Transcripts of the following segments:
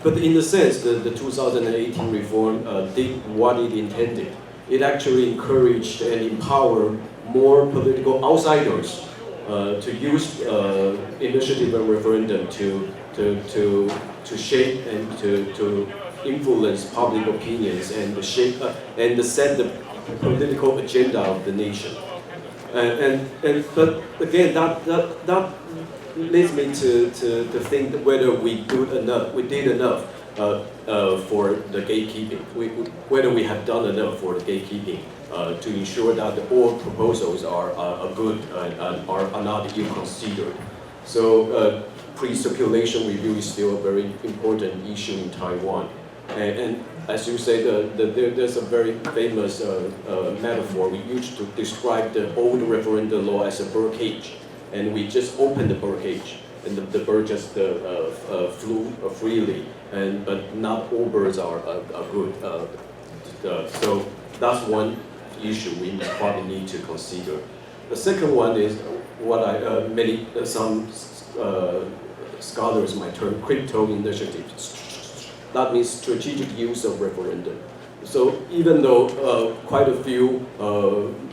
But in the sense, the 2018 reform did what it intended. It actually encouraged and empowered more political outsiders to use initiative and referendum to shape and to influence public opinions and to shape and to set the political agenda of the nation. But again, that leads me to think that whether we did enough for the gatekeeping, whether we have done enough for the gatekeeping to ensure that all proposals are good and are not ill-considered. So pre-circulation review is still a very important issue in Taiwan. And as you say, there's a very famous metaphor. We used to describe the old referendum law as a birdcage. And we just opened the birdcage, and the bird just flew freely. But not all birds are good. So that's one issue we probably need to consider. The second one is what some scholars might term crypto initiatives. That means strategic use of referendum. So even though quite a few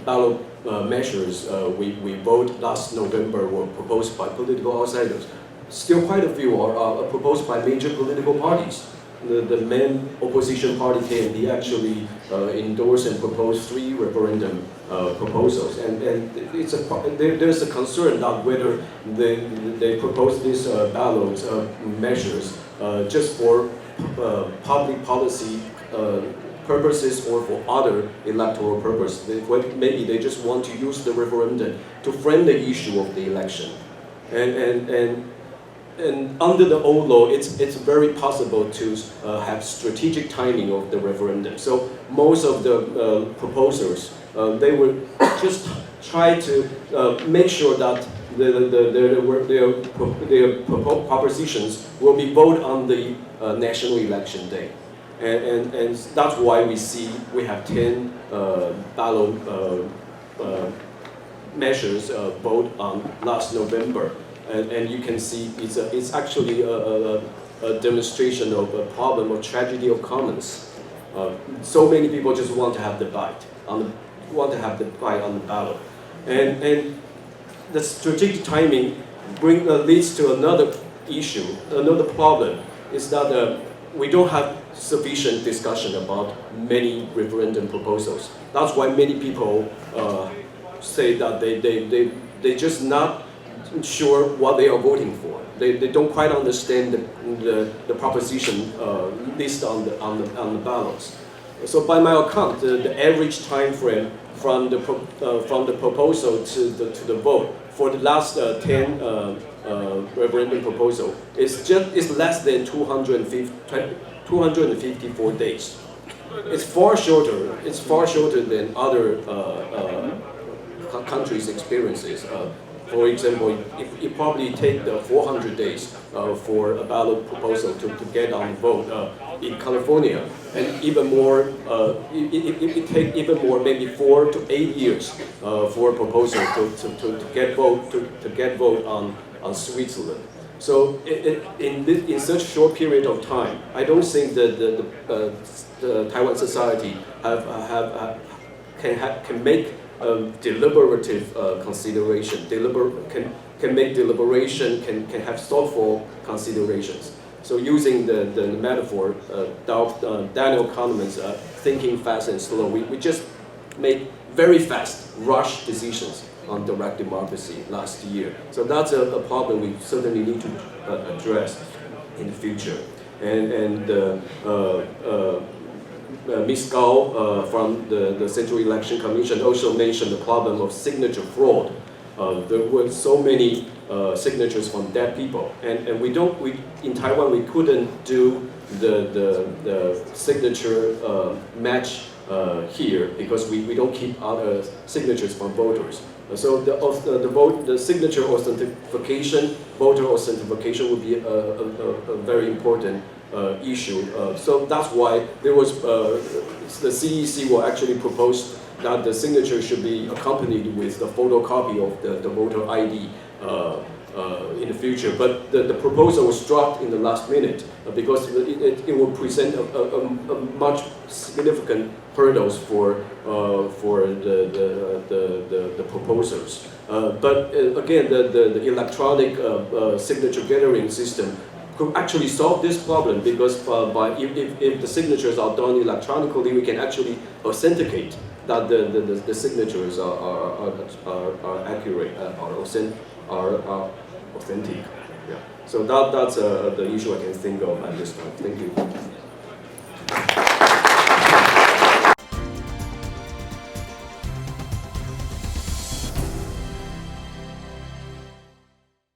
ballot measures we voted last November were proposed by political outsiders, still quite a few are proposed by major political parties. The main opposition party KMT actually endorsed and proposed 3 referendum proposals, and there's a concern that whether they propose these ballot measures just for public policy purposes or for other electoral purposes. Maybe they just want to use the referendum to frame the issue of the election. And under the old law, it's very possible to have strategic timing of the referendum. So most of the proposers, they would just try to make sure that their propositions will be voted on the national election day. And that's why we have 10 ballot measures voted on last November. And you can see it's actually a demonstration of a problem or tragedy of commons. So many people just want to have the bite on the ballot, and the strategic timing leads to another issue, another problem is that we don't have sufficient discussion about many referendum proposals. That's why many people say that they just not sure what they are voting for. They don't quite understand the proposition listed on the ballots. So by my account, the average time frame from the proposal to the vote for the last 10 referendum proposal is less than 254 days. It's far shorter. It's far shorter than other countries' experiences. For example, it probably take 400 days for a ballot proposal to get on vote in California, and even more. It take even more, maybe 4 to 8 years for a proposal to get vote on Switzerland. So in such short period of time, I don't think that the Taiwan society can make deliberative consideration, can make deliberation, can have thoughtful considerations. So using the metaphor, Daniel Kahneman's thinking fast and slow, we just made very fast, rush decisions on direct democracy last year. So that's a problem we certainly need to address in the future. And Ms. Gao from the Central Election Commission also mentioned the problem of signature fraud. There were so many signatures from dead people, and in Taiwan we couldn't do the signature match here because we don't keep other signatures from voters. So the signature authentication, voter authentication would be a very important issue. So that's why there was the CEC will actually propose that the signature should be accompanied with the photocopy of the voter ID in the future. But the proposal was dropped in the last minute because it will present a much significant hurdles for the proposers. But again, the electronic signature gathering system could actually solve this problem because if the signatures are done electronically, we can actually authenticate that the signatures are accurate, are authentic. Yeah. So that's the issue I can think of at this time. Thank you.